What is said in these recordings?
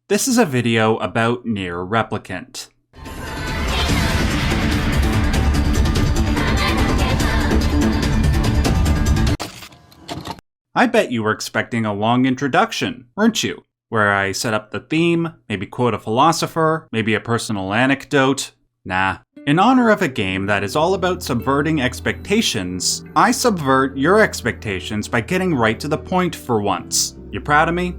This is a video about NieR Replicant. I bet you were expecting a long introduction, weren't you? Where I set up the theme, maybe quote a philosopher, maybe a personal anecdote. Nah. In honor of a game that is all about subverting expectations, I subvert your expectations by getting right to the point for once. You proud of me?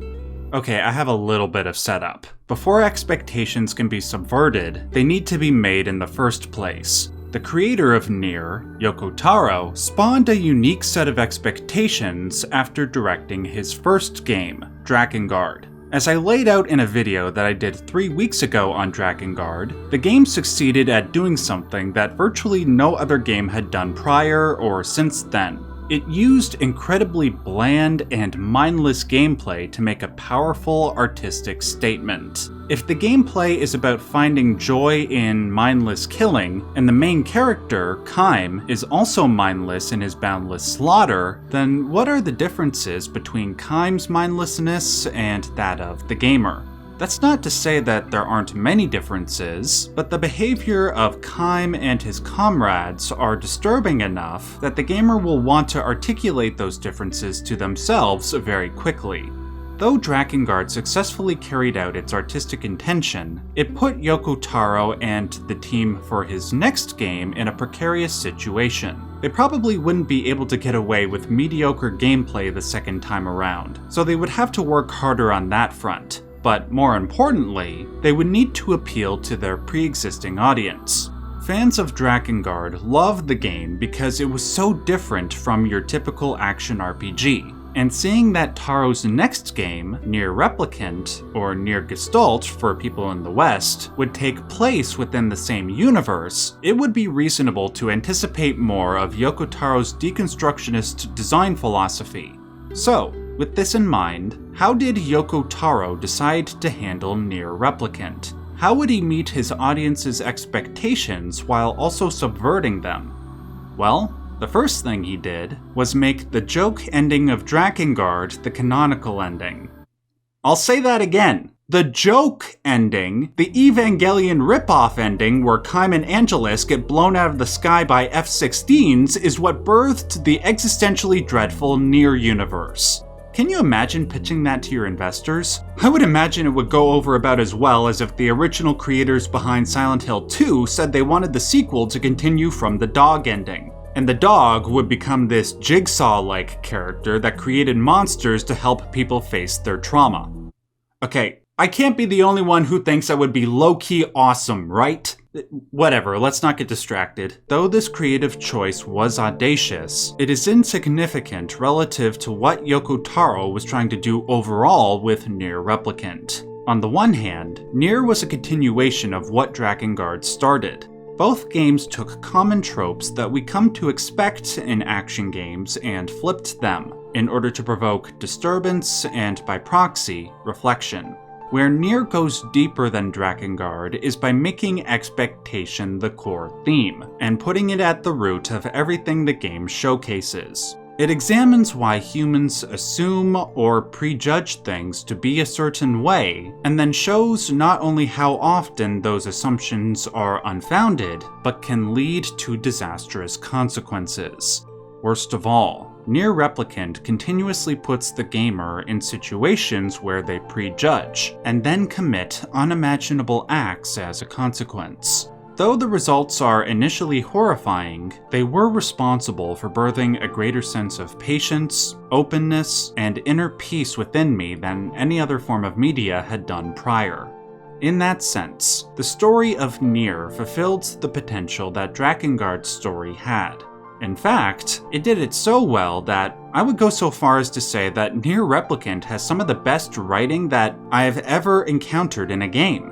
Okay, I have a little bit of setup. Before expectations can be subverted, they need to be made in the first place. The creator of NieR, Yoko Taro, spawned a unique set of expectations after directing his first game, Drakengard. As I laid out in a video that I did 3 weeks ago on Drakengard, the game succeeded at doing something that virtually no other game had done prior or since then. It used incredibly bland and mindless gameplay to make a powerful artistic statement. If the gameplay is about finding joy in mindless killing, and the main character, Kaim, is also mindless in his boundless slaughter, then what are the differences between Kaim's mindlessness and that of the gamer? That's not to say that there aren't many differences, but the behavior of Kaim and his comrades are disturbing enough that the gamer will want to articulate those differences to themselves very quickly. Though Drakengard successfully carried out its artistic intention, it put Yoko Taro and the team for his next game in a precarious situation. They probably wouldn't be able to get away with mediocre gameplay the second time around, so they would have to work harder on that front. But more importantly, they would need to appeal to their pre-existing audience. Fans of Drakengard loved the game because it was so different from your typical action RPG. And seeing that Taro's next game, NieR Replicant, or NieR Gestalt for people in the West, would take place within the same universe, it would be reasonable to anticipate more of Yoko Taro's deconstructionist design philosophy. So, with this in mind, how did Yoko Taro decide to handle NieR Replicant? How would he meet his audience's expectations while also subverting them? Well, the first thing he did was make the joke ending of Drakengard the canonical ending. I'll say that again. The joke ending, the Evangelion ripoff ending where Kaim and Angelus get blown out of the sky by F-16s is what birthed the existentially dreadful NieR universe. Can you imagine pitching that to your investors? I would imagine it would go over about as well as if the original creators behind Silent Hill 2 said they wanted the sequel to continue from the dog ending. And the dog would become this Jigsaw-like character that created monsters to help people face their trauma. Okay, I can't be the only one who thinks that would be low-key awesome, right? Whatever, let's not get distracted. Though this creative choice was audacious, it is insignificant relative to what Yoko Taro was trying to do overall with NieR Replicant. On the one hand, NieR was a continuation of what Drakengard started. Both games took common tropes that we come to expect in action games and flipped them, in order to provoke disturbance and, by proxy, reflection. Where NieR goes deeper than Drakengard is by making expectation the core theme, and putting it at the root of everything the game showcases. It examines why humans assume or prejudge things to be a certain way, and then shows not only how often those assumptions are unfounded, but can lead to disastrous consequences. Worst of all, NieR Replicant continuously puts the gamer in situations where they prejudge, and then commit unimaginable acts as a consequence. Though the results are initially horrifying, they were responsible for birthing a greater sense of patience, openness, and inner peace within me than any other form of media had done prior. In that sense, the story of NieR fulfilled the potential that Drakengard's story had. In fact, it did it so well that I would go so far as to say that NieR Replicant has some of the best writing that I have ever encountered in a game.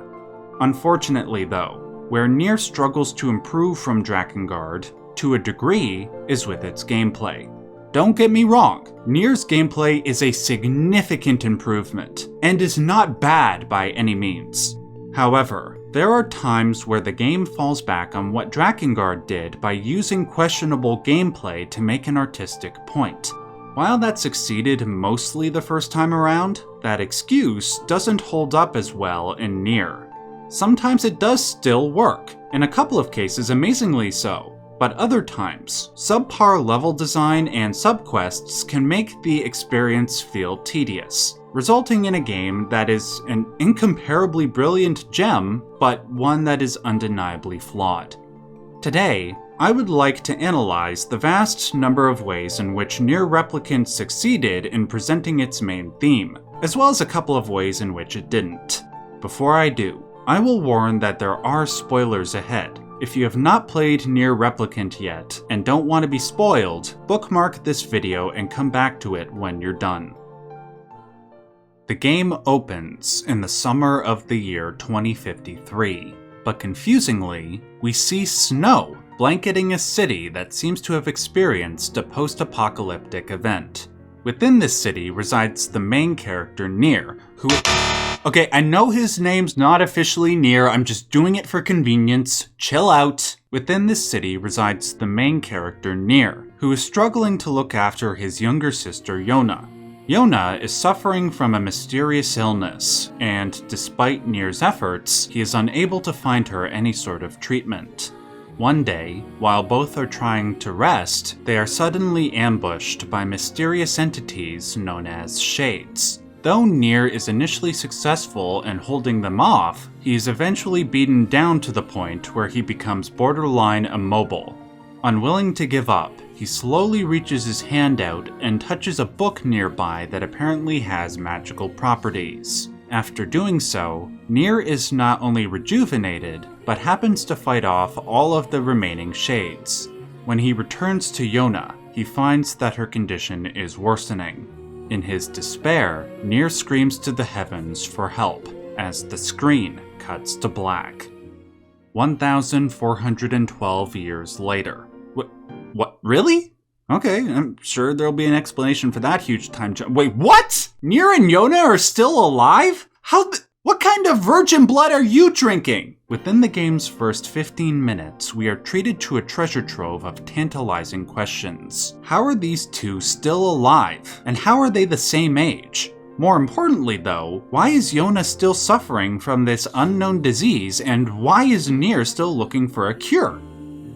Unfortunately though, where NieR struggles to improve from Drakengard, to a degree, is with its gameplay. Don't get me wrong, NieR's gameplay is a significant improvement, and is not bad by any means. However, there are times where the game falls back on what Drakengard did by using questionable gameplay to make an artistic point. While that succeeded mostly the first time around, that excuse doesn't hold up as well in NieR. Sometimes it does still work, in a couple of cases amazingly so, but other times, subpar level design and subquests can make the experience feel tedious, resulting in a game that is an incomparably brilliant gem, but one that is undeniably flawed. Today, I would like to analyze the vast number of ways in which NieR Replicant succeeded in presenting its main theme, as well as a couple of ways in which it didn't. Before I do, I will warn that there are spoilers ahead. If you have not played NieR Replicant yet and don't want to be spoiled, bookmark this video and come back to it when you're done. The game opens in the summer of the year 2053, but confusingly, we see snow blanketing a city that seems to have experienced a post-apocalyptic event. Within this city resides the main character NieR, who... Okay, I know his name's not officially NieR, I'm just doing it for convenience. Chill out. Within this city resides the main character NieR, who is struggling to look after his younger sister Yona. Yona is suffering from a mysterious illness, and despite NieR's efforts, he is unable to find her any sort of treatment. One day, while both are trying to rest, they are suddenly ambushed by mysterious entities known as Shades. Though NieR is initially successful in holding them off, he is eventually beaten down to the point where he becomes borderline immobile. Unwilling to give up, he slowly reaches his hand out and touches a book nearby that apparently has magical properties. After doing so, NieR is not only rejuvenated, but happens to fight off all of the remaining Shades. When he returns to Yona, he finds that her condition is worsening. In his despair, NieR screams to the heavens for help, as the screen cuts to black. 1,412 years later. What? Really? Okay, I'm sure there'll be an explanation for that huge time jump. Wait, what? NieR and Yona are still alive? What kind of virgin blood are you drinking? Within the game's first 15 minutes, we are treated to a treasure trove of tantalizing questions. How are these two still alive? And how are they the same age? More importantly though, why is Yona still suffering from this unknown disease, and why is NieR still looking for a cure?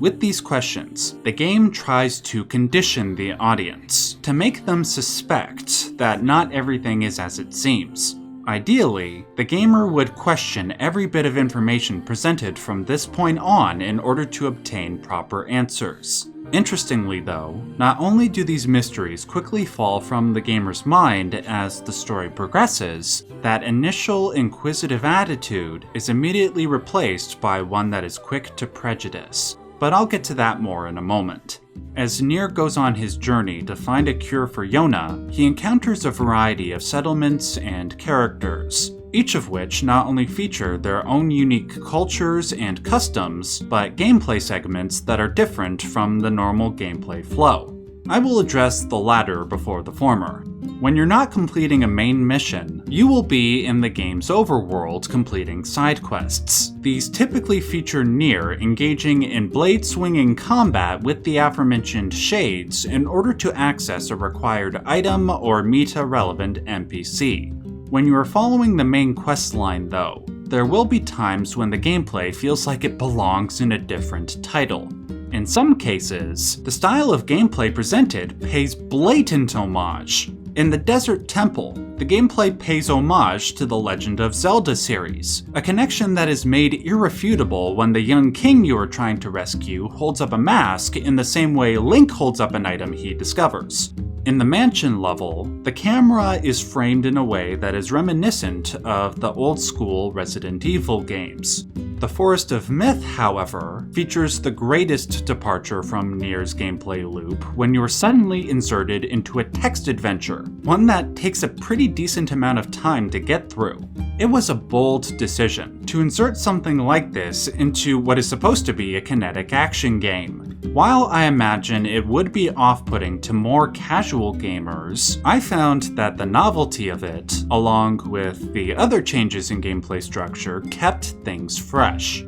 With these questions, the game tries to condition the audience, to make them suspect that not everything is as it seems. Ideally, the gamer would question every bit of information presented from this point on in order to obtain proper answers. Interestingly though, not only do these mysteries quickly fall from the gamer's mind as the story progresses, that initial inquisitive attitude is immediately replaced by one that is quick to prejudice. But I'll get to that more in a moment. As NieR goes on his journey to find a cure for Yona, he encounters a variety of settlements and characters, each of which not only feature their own unique cultures and customs, but gameplay segments that are different from the normal gameplay flow. I will address the latter before the former. When you're not completing a main mission, you will be in the game's overworld completing side quests. These typically feature NieR engaging in blade-swinging combat with the aforementioned Shades in order to access a required item or meta-relevant NPC. When you are following the main questline though, there will be times when the gameplay feels like it belongs in a different title. In some cases, the style of gameplay presented pays blatant homage. In the Desert Temple, the gameplay pays homage to the Legend of Zelda series, a connection that is made irrefutable when the young king you are trying to rescue holds up a mask in the same way Link holds up an item he discovers. In the mansion level, the camera is framed in a way that is reminiscent of the old-school Resident Evil games. The Forest of Myth, however, features the greatest departure from NieR's gameplay loop when you are suddenly inserted into a text adventure, one that takes a pretty decent amount of time to get through. It was a bold decision to insert something like this into what is supposed to be a kinetic action game. While I imagine it would be off-putting to more casual gamers, I found that the novelty of it, along with the other changes in gameplay structure, kept things fresh.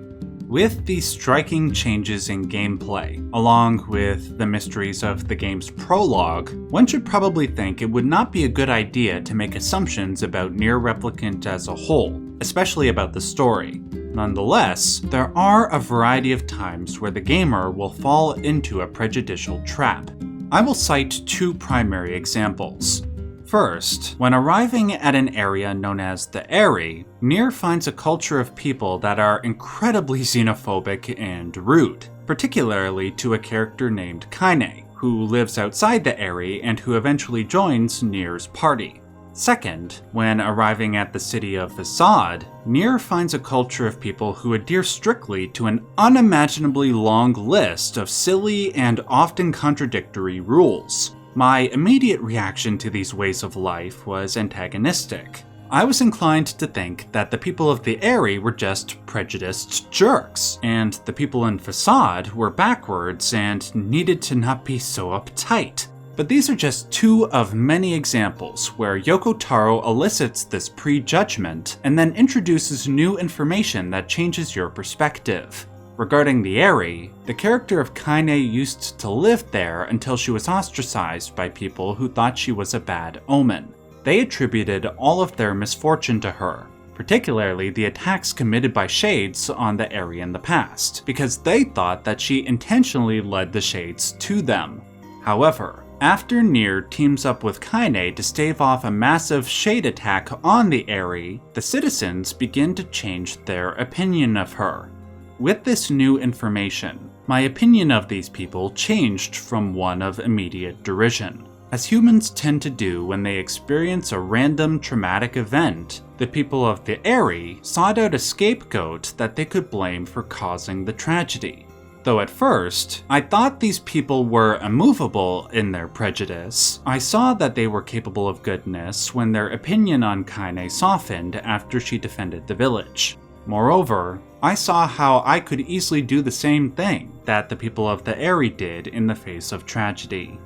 With these striking changes in gameplay, along with the mysteries of the game's prologue, one should probably think it would not be a good idea to make assumptions about NieR Replicant as a whole, especially about the story. Nonetheless, there are a variety of times where the gamer will fall into a prejudicial trap. I will cite two primary examples. First, when arriving at an area known as the Area, NieR finds a culture of people that are incredibly xenophobic and rude, particularly to a character named Kaine, who lives outside the Area and who eventually joins NieR's party. Second, when arriving at the city of Flawed, NieR finds a culture of people who adhere strictly to an unimaginably long list of silly and often contradictory rules. My immediate reaction to these ways of life was antagonistic. I was inclined to think that the people of the Area were just prejudiced jerks, and the people in Flawed were backwards and needed to not be so uptight. But these are just two of many examples where Yoko Taro elicits this prejudgment and then introduces new information that changes your perspective. Regarding the Area, the character of Kaine used to live there until she was ostracized by people who thought she was a bad omen. They attributed all of their misfortune to her, particularly the attacks committed by Shades on the Area in the past, because they thought that she intentionally led the Shades to them. However, after NieR teams up with Kaine to stave off a massive Shade attack on the Area, the citizens begin to change their opinion of her. With this new information, my opinion of these people changed from one of immediate derision. As humans tend to do when they experience a random traumatic event, the people of the Area sought out a scapegoat that they could blame for causing the tragedy. Though at first, I thought these people were immovable in their prejudice, I saw that they were capable of goodness when their opinion on Kaine softened after she defended the village. Moreover, I saw how I could easily do the same thing that the people of the Area did in the face of tragedy.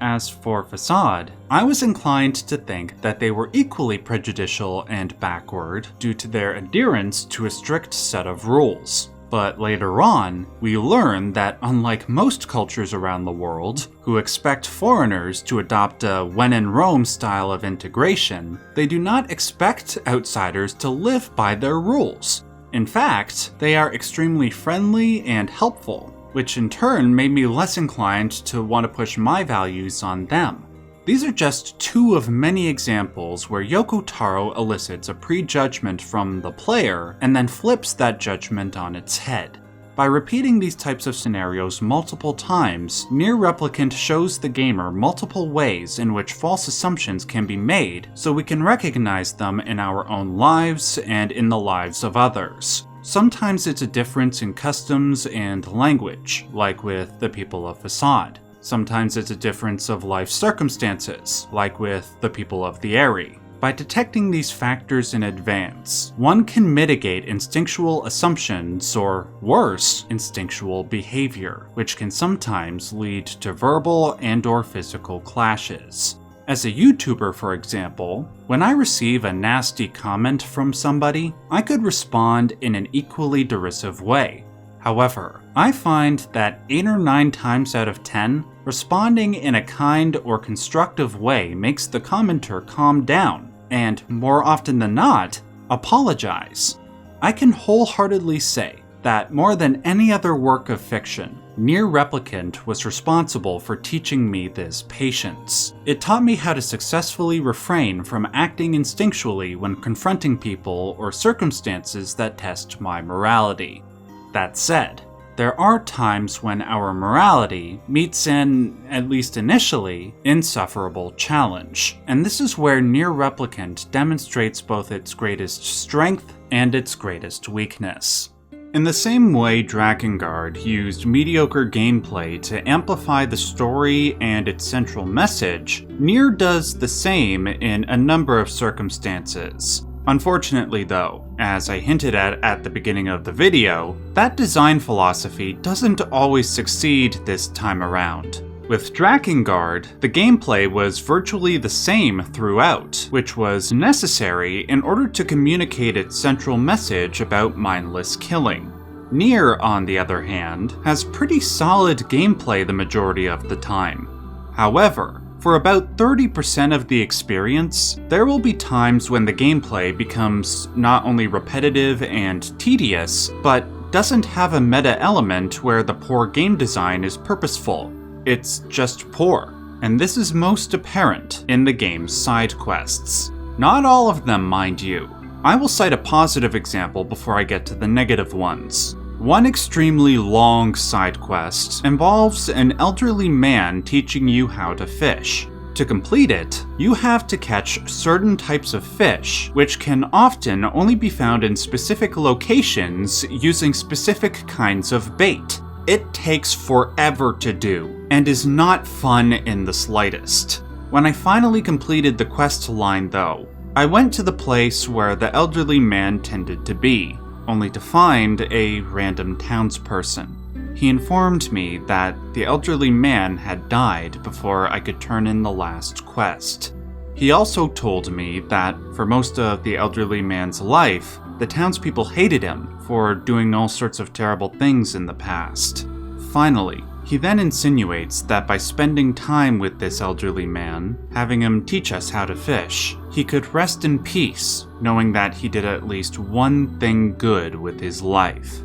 As for Flawed, I was inclined to think that they were equally prejudicial and backward due to their adherence to a strict set of rules. But later on, we learn that unlike most cultures around the world, who expect foreigners to adopt a when in Rome style of integration, they do not expect outsiders to live by their rules. In fact, they are extremely friendly and helpful, which in turn made me less inclined to want to push my values on them. These are just two of many examples where Yoko Taro elicits a prejudgment from the player and then flips that judgment on its head. By repeating these types of scenarios multiple times, NieR Replicant shows the gamer multiple ways in which false assumptions can be made so we can recognize them in our own lives and in the lives of others. Sometimes it's a difference in customs and language, like with the people of Flawed. Sometimes it's a difference of life circumstances, like with the people of the Area. By detecting these factors in advance, one can mitigate instinctual assumptions or, worse, instinctual behavior, which can sometimes lead to verbal and/or physical clashes. As a YouTuber, for example, when I receive a nasty comment from somebody, I could respond in an equally derisive way. However, I find that 8 or 9 times out of 10, responding in a kind or constructive way makes the commenter calm down, and more often than not, apologize. I can wholeheartedly say that more than any other work of fiction, NieR Replicant was responsible for teaching me this patience. It taught me how to successfully refrain from acting instinctually when confronting people or circumstances that test my morality. That said, there are times when our morality meets an, at least initially, insufferable challenge, and this is where NieR Replicant demonstrates both its greatest strength and its greatest weakness. In the same way Drakengard used mediocre gameplay to amplify the story and its central message, NieR does the same in a number of circumstances. Unfortunately though, as I hinted at the beginning of the video, that design philosophy doesn't always succeed this time around. With Drakengard, the gameplay was virtually the same throughout, which was necessary in order to communicate its central message about mindless killing. NieR, on the other hand, has pretty solid gameplay the majority of the time. However, for about 30% of the experience, there will be times when the gameplay becomes not only repetitive and tedious, but doesn't have a meta element where the poor game design is purposeful. It's just poor, and this is most apparent in the game's side quests. Not all of them, mind you. I will cite a positive example before I get to the negative ones. One extremely long side quest involves an elderly man teaching you how to fish. To complete it, you have to catch certain types of fish, which can often only be found in specific locations using specific kinds of bait. It takes forever to do, and is not fun in the slightest. When I finally completed the quest line though, I went to the place where the elderly man tended to be, only to find a random townsperson. He informed me that the elderly man had died before I could turn in the last quest. He also told me that for most of the elderly man's life, the townspeople hated him for doing all sorts of terrible things in the past. Finally, he then insinuates that by spending time with this elderly man, having him teach us how to fish, he could rest in peace, knowing that he did at least one thing good with his life.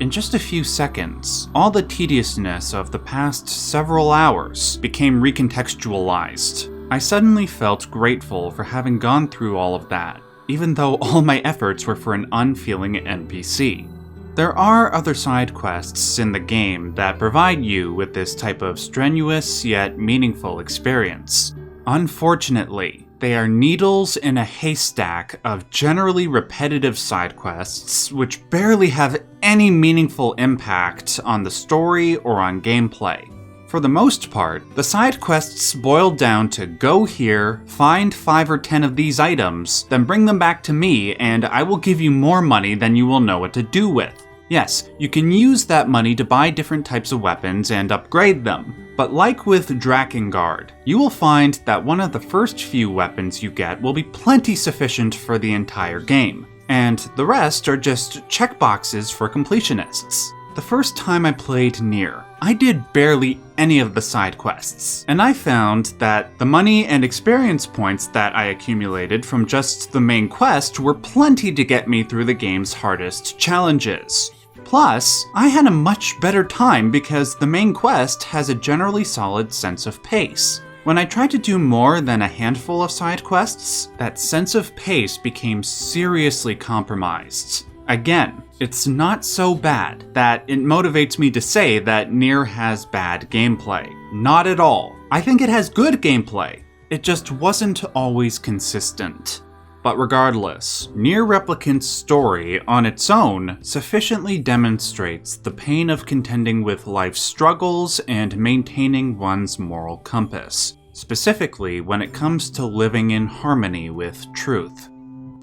In just a few seconds, all the tediousness of the past several hours became recontextualized. I suddenly felt grateful for having gone through all of that, even though all my efforts were for an unfeeling NPC. There are other side quests in the game that provide you with this type of strenuous yet meaningful experience. Unfortunately, they are needles in a haystack of generally repetitive side quests which barely have any meaningful impact on the story or on gameplay. For the most part, the side quests boil down to go here, find 5 or 10 of these items, then bring them back to me and I will give you more money than you will know what to do with. Yes, you can use that money to buy different types of weapons and upgrade them, but like with Drakengard, you will find that one of the first few weapons you get will be plenty sufficient for the entire game, and the rest are just checkboxes for completionists. The first time I played NieR, I did barely any of the side quests, and I found that the money and experience points that I accumulated from just the main quest were plenty to get me through the game's hardest challenges. Plus, I had a much better time because the main quest has a generally solid sense of pace. When I tried to do more than a handful of side quests, that sense of pace became seriously compromised. Again, it's not so bad that it motivates me to say that NieR has bad gameplay. Not at all. I think it has good gameplay. It just wasn't always consistent. But regardless, NieR Replicant's story on its own sufficiently demonstrates the pain of contending with life's struggles and maintaining one's moral compass, specifically when it comes to living in harmony with truth.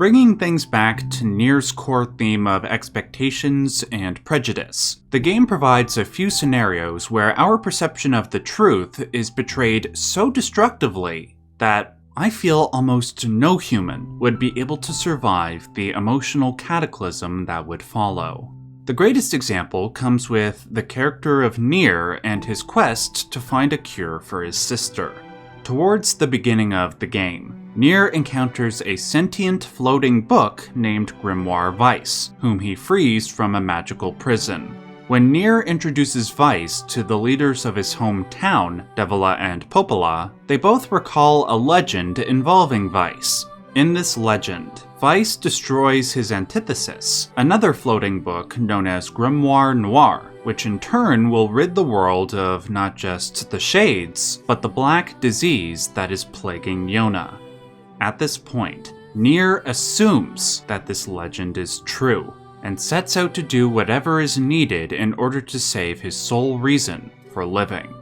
Bringing things back to NieR's core theme of expectations and prejudice, the game provides a few scenarios where our perception of the truth is betrayed so destructively that I feel almost no human would be able to survive the emotional cataclysm that would follow. The greatest example comes with the character of NieR and his quest to find a cure for his sister. Towards the beginning of the game, NieR encounters a sentient floating book named Grimoire Weiss, whom he frees from a magical prison. When NieR introduces Weiss to the leaders of his hometown, Devila and Popola, they both recall a legend involving Weiss. In this legend, Weiss destroys his antithesis, another floating book known as Grimoire Noir, which in turn will rid the world of not just the shades, but the black disease that is plaguing Yona. At this point, NieR assumes that this legend is true, and sets out to do whatever is needed in order to save his sole reason for living.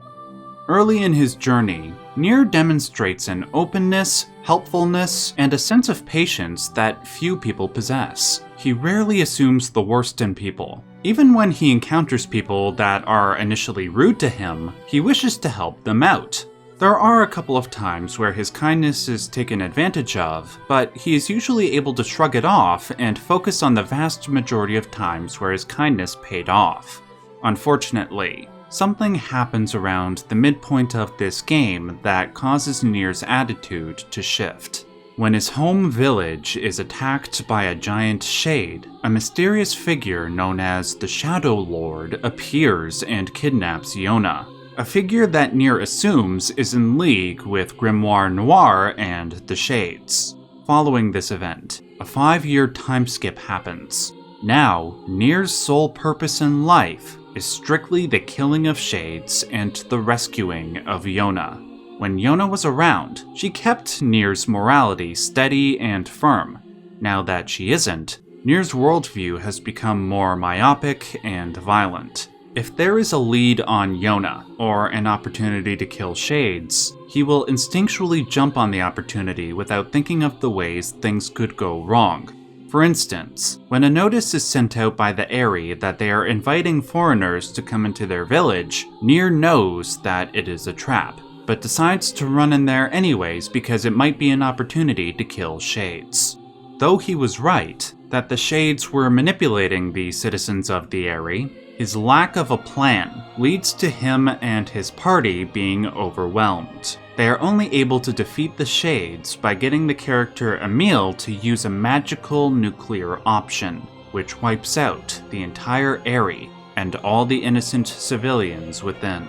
Early in his journey, NieR demonstrates an openness, helpfulness, and a sense of patience that few people possess. He rarely assumes the worst in people. Even when he encounters people that are initially rude to him, he wishes to help them out. There are a couple of times where his kindness is taken advantage of, but he is usually able to shrug it off and focus on the vast majority of times where his kindness paid off. Unfortunately, something happens around the midpoint of this game that causes NieR's attitude to shift. When his home village is attacked by a giant shade, a mysterious figure known as the Shadow Lord appears and kidnaps Yona, a figure that NieR assumes is in league with Grimoire Noir and the Shades. Following this event, a 5-year time skip happens. Now, NieR's sole purpose in life is strictly the killing of Shades and the rescuing of Yona. When Yona was around, she kept NieR's morality steady and firm. Now that she isn't, NieR's worldview has become more myopic and violent. If there is a lead on Yona, or an opportunity to kill Shades, he will instinctually jump on the opportunity without thinking of the ways things could go wrong. For instance, when a notice is sent out by the Aerie that they are inviting foreigners to come into their village, NieR knows that it is a trap, but decides to run in there anyways because it might be an opportunity to kill Shades. Though he was right that the Shades were manipulating the citizens of the Aerie, his lack of a plan leads to him and his party being overwhelmed. They are only able to defeat the Shades by getting the character Emile to use a magical nuclear option, which wipes out the entire Aerie and all the innocent civilians within.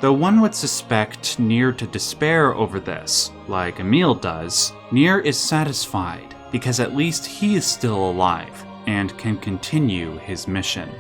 Though one would suspect NieR to despair over this, like Emile does, NieR is satisfied because at least he is still alive and can continue his mission.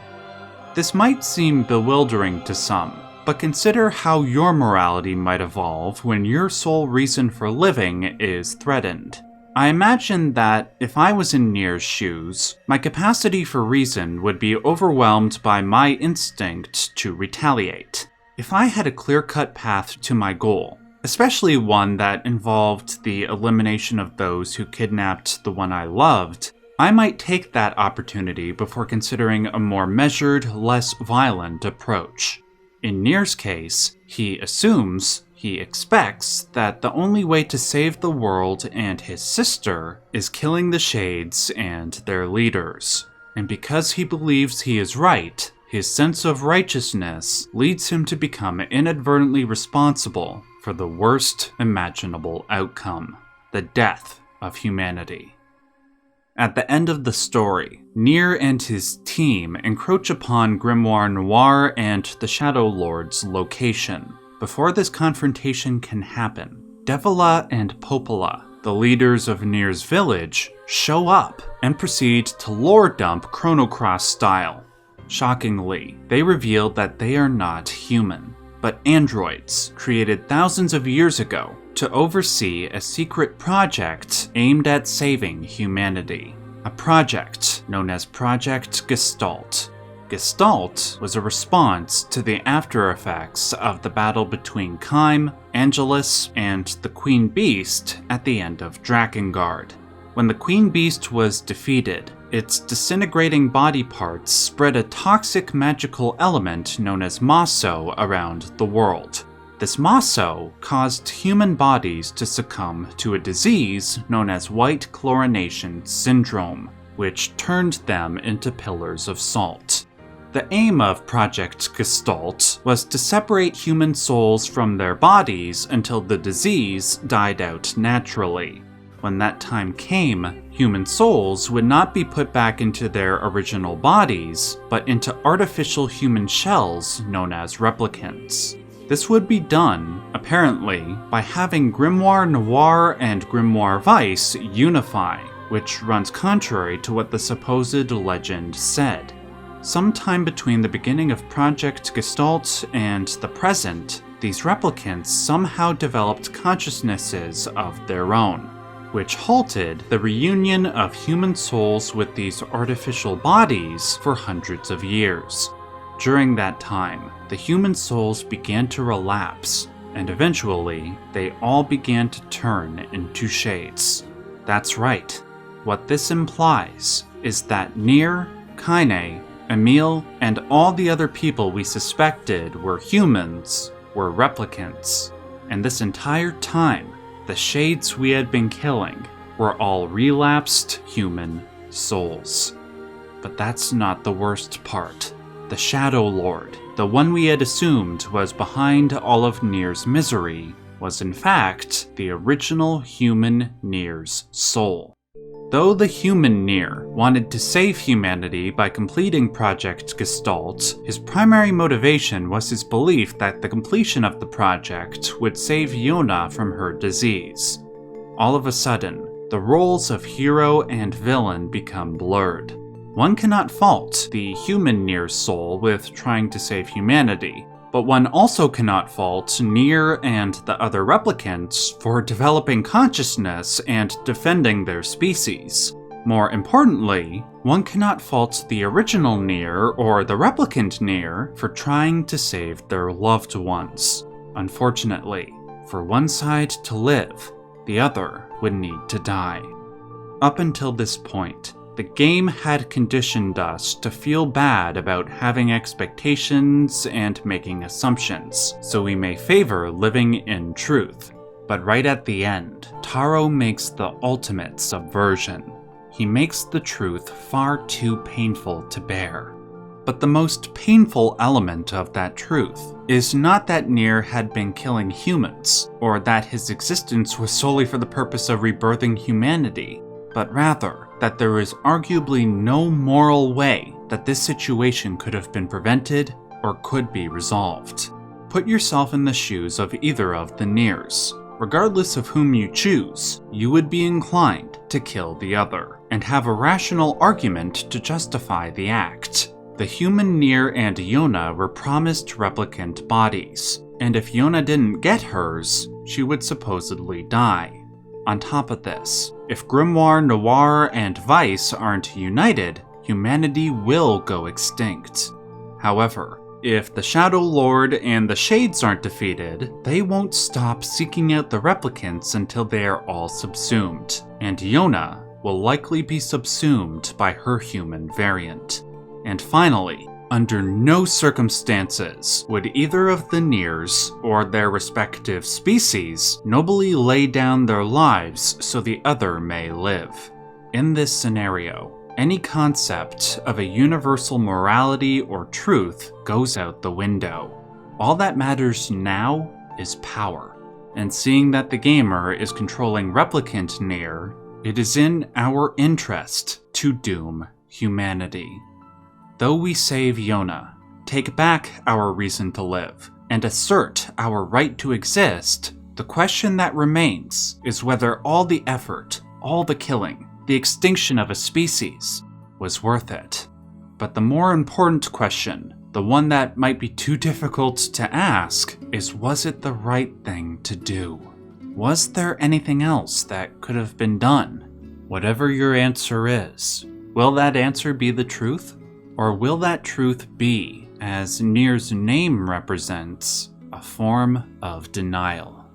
This might seem bewildering to some, but consider how your morality might evolve when your sole reason for living is threatened. I imagine that if I was in NieR's shoes, my capacity for reason would be overwhelmed by my instinct to retaliate. If I had a clear-cut path to my goal, especially one that involved the elimination of those who kidnapped the one I loved, I might take that opportunity before considering a more measured, less violent approach. In NieR's case, he assumes, he expects, that the only way to save the world and his sister is killing the Shades and their leaders. And because he believes he is right, his sense of righteousness leads him to become inadvertently responsible for the worst imaginable outcome, the death of humanity. At the end of the story, NieR and his team encroach upon Grimoire Noir and the Shadow Lord's location. Before this confrontation can happen, Devila and Popola, the leaders of NieR's village, show up and proceed to lore dump Chrono Cross style. Shockingly, they reveal that they are not human, but androids created thousands of years ago to oversee a secret project aimed at saving humanity. A project known as Project Gestalt. Gestalt was a response to the after effects of the battle between Kaim, Angelus, and the Queen Beast at the end of Drakengard. When the Queen Beast was defeated, its disintegrating body parts spread a toxic magical element known as Maso around the world. This Maso caused human bodies to succumb to a disease known as white chlorination syndrome, which turned them into pillars of salt. The aim of Project Gestalt was to separate human souls from their bodies until the disease died out naturally. When that time came, human souls would not be put back into their original bodies, but into artificial human shells known as replicants. This would be done, apparently, by having Grimoire Noir and Grimoire Vice unify, which runs contrary to what the supposed legend said. Sometime between the beginning of Project Gestalt and the present, these replicants somehow developed consciousnesses of their own, which halted the reunion of human souls with these artificial bodies for hundreds of years. During that time, the human souls began to relapse, and eventually, they all began to turn into Shades. That's right. What this implies is that NieR, Kaine, Emile, and all the other people we suspected were humans were replicants. And this entire time, the shades we had been killing were all relapsed human souls. But that's not the worst part. The Shadow Lord, the one we had assumed was behind all of NieR's misery, was in fact the original human NieR's soul. Though the human NieR wanted to save humanity by completing Project Gestalt, his primary motivation was his belief that the completion of the project would save Yona from her disease. All of a sudden, the roles of hero and villain become blurred. One cannot fault the human NieR's soul with trying to save humanity, but one also cannot fault NieR and the other replicants for developing consciousness and defending their species. More importantly, one cannot fault the original NieR or the replicant NieR for trying to save their loved ones. Unfortunately, for one side to live, the other would need to die. Up until this point, the game had conditioned us to feel bad about having expectations and making assumptions, so we may favor living in truth. But right at the end, Taro makes the ultimate subversion. He makes the truth far too painful to bear. But the most painful element of that truth is not that NieR had been killing humans, or that his existence was solely for the purpose of rebirthing humanity, but rather that there is arguably no moral way that this situation could have been prevented or could be resolved. Put yourself in the shoes of either of the NieRs. Regardless of whom you choose, you would be inclined to kill the other, and have a rational argument to justify the act. The human NieR and Yona were promised replicant bodies, and if Yona didn't get hers, she would supposedly die. On top of this, if Grimoire, Noir, and Vice aren't united, humanity will go extinct. However, if the Shadow Lord and the Shades aren't defeated, they won't stop seeking out the replicants until they are all subsumed, and Yona will likely be subsumed by her human variant. And finally, under no circumstances would either of the NieRs or their respective species nobly lay down their lives so the other may live. In this scenario, any concept of a universal morality or truth goes out the window. All that matters now is power. And seeing that the gamer is controlling replicant NieR, it is in our interest to doom humanity. Though we save Yona, take back our reason to live, and assert our right to exist, the question that remains is whether all the effort, all the killing, the extinction of a species was worth it. But the more important question, the one that might be too difficult to ask, is was it the right thing to do? Was there anything else that could have been done? Whatever your answer is, will that answer be the truth? Or will that truth be, as NieR's name represents, a form of denial?